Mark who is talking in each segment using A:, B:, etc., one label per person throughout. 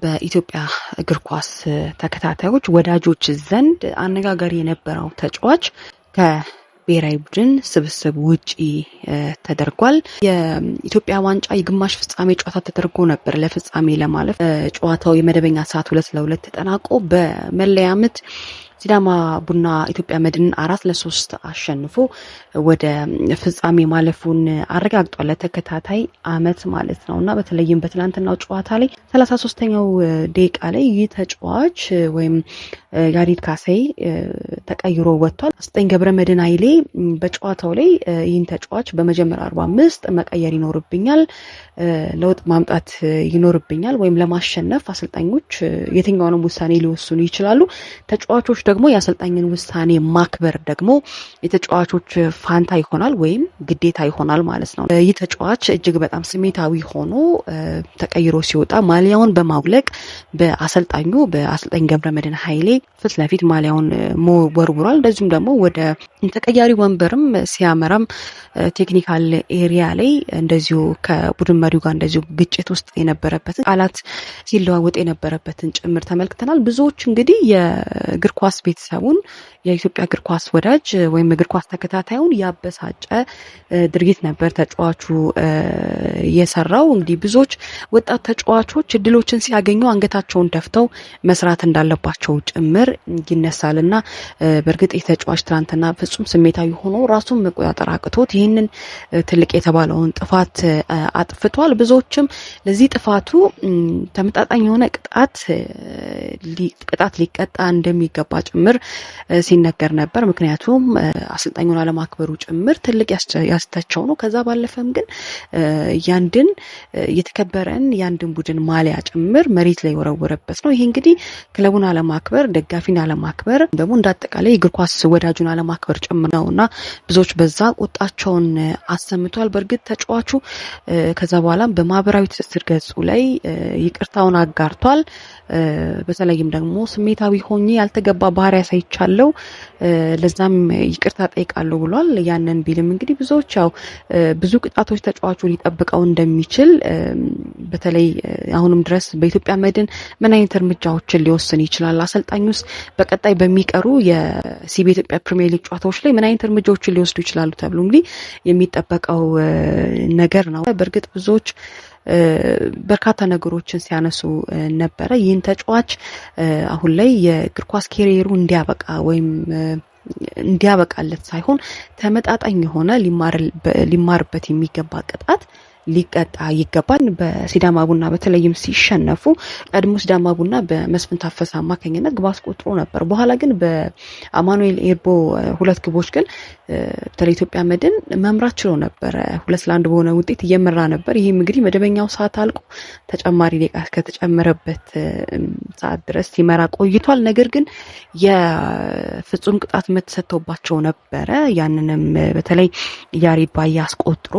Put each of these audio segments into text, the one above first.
A: በኢትዮጵያ እግር ኳስ ተከታታዮች ወዳጆች ዘንድ አነጋጋሪ የነበረው ተጫዋች ከብሔራዊ ቡድን ስብስብ ውጪ ተደርጓል። የኢትዮጵያ ዋንጫ የግማሽ ፍጻሜ ጨዋታ ተደርጎ ነበር። ለፍጻሜ ለማለፍ ጨዋታው የመደበኛ ሰዓት 2-2 ተጠናቆ በመለያ ምት ሲዳማ ቡና ኢትዮጵያ መድንን 4-3 አሸንፎ ወደ ፍጻሜ ማለፉን አረጋግጧል። ለተከታታይ አመት ማለት ነውና በተለይም በትላንትናው ጨዋታ ላይ 33ኛው ደቂቃ ላይ ይህ ተጫዋች ወይም ያሬድ ካሳይ ተቀይሮ ወጥቷል። አሰልጣኝ ገብረመድህን ኃይሌ በጨዋታው ላይ ይህን ተጫዋች በመጀመሪያ 45 መቀየር ይኖርብኛል፣ ለውጥ ማምጣት ይኖርብኛል ወይም ለማሸነፍ አሰልጣኞች የትኛውንም ውሳኔ ሊወስኑ ይችላሉ። ተጫዋቾች ደግሞ የአሰልጣኝን ውሳኔ ማክበር ደግሞ የተጫዋቾች ፋንታ ይሆናል ወይም ግዴታ ይሆናል ማለት ነው። ይህ ተጫዋች እጅግ በጣም ስሜታዊ ሆኖ ተቀይሮ ሲወጣ ማሊያውን በማውለቅ በአሰልጣኝ ገብረመድህን ኃይሌ ፊት ለፊት ማሊያውን ወርውሯል። እንደዚሁም ደግሞ ወደ ተቀያሪ ወንበርም ሲያመራም ቴክኒካል ኤሪያ ላይ እንደዚሁ ከቡድን መሪው ጋር እንደዚሁ ግጭት ውስጥ የነበረበትን ቃላት ሲለዋወጥ የነበረበትን ጭምር ተመልክተናል። ብዙዎች እንግዲህ የእግር ኳስ ቤተሰቡን የኢትዮጵያ እግር ኳስ ወዳጅ ወይም እግር ኳስ ተከታታዩን ያበሳጨ ድርጊት ነበር ተጫዋቹ የሰራው። እንግዲህ ብዙዎች ወጣት ተጫዋቾች እድሎችን ሲያገኙ አንገታቸውን ደፍተው መስራት እንዳለባቸው ጭምር ይነሳልና በእርግጥ የተጫዋች ትናንትና ፍጹም ስሜታዊ ሆኖ ራሱን መቆጣጠር አቅቶት ይህንን ትልቅ የተባለውን ጥፋት አጥፍቷል። ብዙዎችም ለዚህ ጥፋቱ ተመጣጣኝ የሆነ ቅጣት ሊቀጣ እንደሚገባ ጭምር ሲነገር ነበር። ምክንያቱም አሰልጣኙን አለማክበሩ ጭምር ትልቅ ያስተቸው ነው። ከዛ ባለፈም ግን ያንድን የተከበረን ያንድን ቡድን ማሊያ ጭምር መሬት ላይ ወረወረበት ነው። ይሄ እንግዲህ ክለቡን አለማክበር፣ ደጋፊን አለማክበር ደግሞ እንዳጠቃላይ የእግር ኳስ ወዳጁን አለማክበር ጭምር ነውና ብዙዎች በዛ ቁጣቸውን አሰምቷል። በእርግጥ ተጫዋቹ ከዛ በኋላም በማህበራዊ ትስስር ገጹ ላይ ይቅርታውን አጋርቷል። በተለይም ደግሞ ስሜታዊ ሆኜ ያልተገባ ባህሪ ያሳይቻለሁ፣ ለዛም ይቅርታ ጠይቃለሁ ብሏል። ያንን ቢልም እንግዲህ ብዙዎች ያው ብዙ ቅጣቶች ተጫዋቹ ሊጠብቀው እንደሚችል በተለይ አሁንም ድረስ በኢትዮጵያ መድን ምን አይነት እርምጃዎችን ሊወስን ይችላል፣ አሰልጣኙስ በቀጣይ በሚቀሩ የሲቢ ኢትዮጵያ ፕሪሚየር ሊግ ጨዋታዎች ላይ ምን አይነት እርምጃዎችን ሊወስዱ ይችላሉ ተብሎ እንግዲህ የሚጠበቀው ነገር ነው። በእርግጥ ብዙዎች በርካታ ነገሮችን ሲያነሱ ነበረ። ይህን ተጫዋች አሁን ላይ የእግር ኳስ ካሪየሩ እንዲያበቃ ወይም እንዲያበቃለት ሳይሆን ተመጣጣኝ የሆነ ሊማርበት የሚገባ ቅጣት ሊቀጣ ይገባል። በሲዳማ ቡና በተለይም ሲሸነፉ ቀድሞ ሲዳማ ቡና በመስፍን ታፈሰ አማካኝነት ግብ አስቆጥሮ ነበር። በኋላ ግን በአማኑኤል ኤርቦ 2 ግቦች ግን በተለይ ኢትዮጵያ መድን መምራት ችሎ ነበር። 2-1 በሆነ ውጤት እየመራ ነበር። ይሄም እንግዲህ መደበኛው ሰዓት አልቆ ተጨማሪ ደቂቃ ከተጨመረበት ሰዓት ድረስ ሲመራ ቆይቷል። ነገር ግን የፍጹም ቅጣት ምት ሰጥተውባቸው ነበረ። ያንንም በተለይ ያሬድ ባያ አስቆጥሮ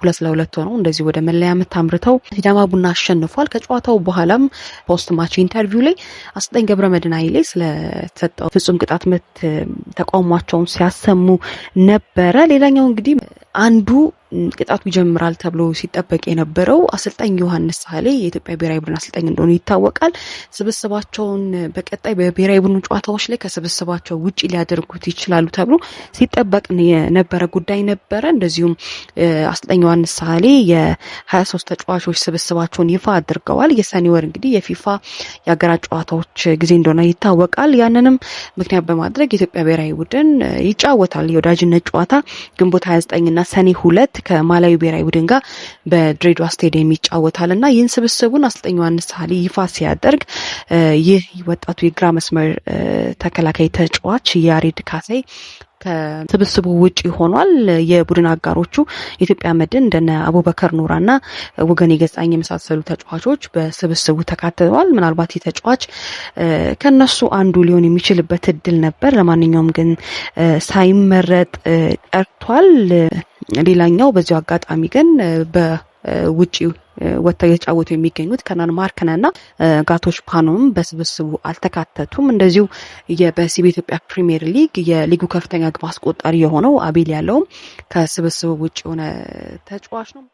A: 2-2 ሆነው እንደዚህ ወደ መለያ ምት አምርተው ሲዳማ ቡና አሸንፏል። ከጨዋታው በኋላም ፖስት ማች ኢንተርቪው ላይ አሰልጣኝ ገብረመድህን ኃይሌ ስለተሰጠው ፍጹም ቅጣት ምት ተቃውሟቸውን ሲያሰሙ ነበረ። ሌላኛው እንግዲህ አንዱ ቅጣቱ ይጀምራል ተብሎ ሲጠበቅ የነበረው አሰልጣኝ ዮሐንስ ሳህሌ የኢትዮጵያ ብሔራዊ ቡድን አሰልጣኝ እንደሆነ ይታወቃል። ስብስባቸውን በቀጣይ በብሔራዊ ቡድን ጨዋታዎች ላይ ከስብስባቸው ውጪ ሊያደርጉት ይችላሉ ተብሎ ሲጠበቅ የነበረ ጉዳይ ነበረ። እንደዚሁም አሰልጣኝ ዮሐንስ ሳህሌ የ23 ተጫዋቾች ስብስባቸውን ይፋ አድርገዋል። የሰኔ ወር እንግዲህ የፊፋ የሀገራት ጨዋታዎች ጊዜ እንደሆነ ይታወቃል። ያንንም ምክንያት በማድረግ የኢትዮጵያ ብሔራዊ ቡድን ይጫወታል የወዳጅነት ጨዋታ ግንቦት 29 እና ሰኔ 2 ከማላዊ ብሔራዊ ቡድን ጋር በድሬዳዋ ስቴዲየም ይጫወታልና ይህን ስብስቡን አሰልጣኝ ዮሐንስ ሳህሌ ይፋ ሲያደርግ ይህ ወጣቱ የግራ መስመር ተከላካይ ተጫዋች ያሬድ ካሳይ ከስብስቡ ውጪ ሆኗል። የቡድን አጋሮቹ የኢትዮጵያ መድን እንደነ አቡበከር ኑራና ወገን የገጻኝ የመሳሰሉ ተጫዋቾች በስብስቡ ተካተዋል። ምናልባት የተጫዋች ከነሱ አንዱ ሊሆን የሚችልበት እድል ነበር። ለማንኛውም ግን ሳይመረጥ ቀርቷል። ሌላኛው በዚሁ አጋጣሚ ግን በውጪ ወጥተው የተጫወቱ የሚገኙት ከናን ማርክነና ጋቶች ፓኖም በስብስቡ አልተካተቱም። እንደዚሁ በሲቢ ኢትዮጵያ ፕሪሚየር ሊግ የሊጉ ከፍተኛ ግብ አስቆጣሪ የሆነው አቤል ያለውም ከስብስቡ ውጪ የሆነ ተጫዋች ነው።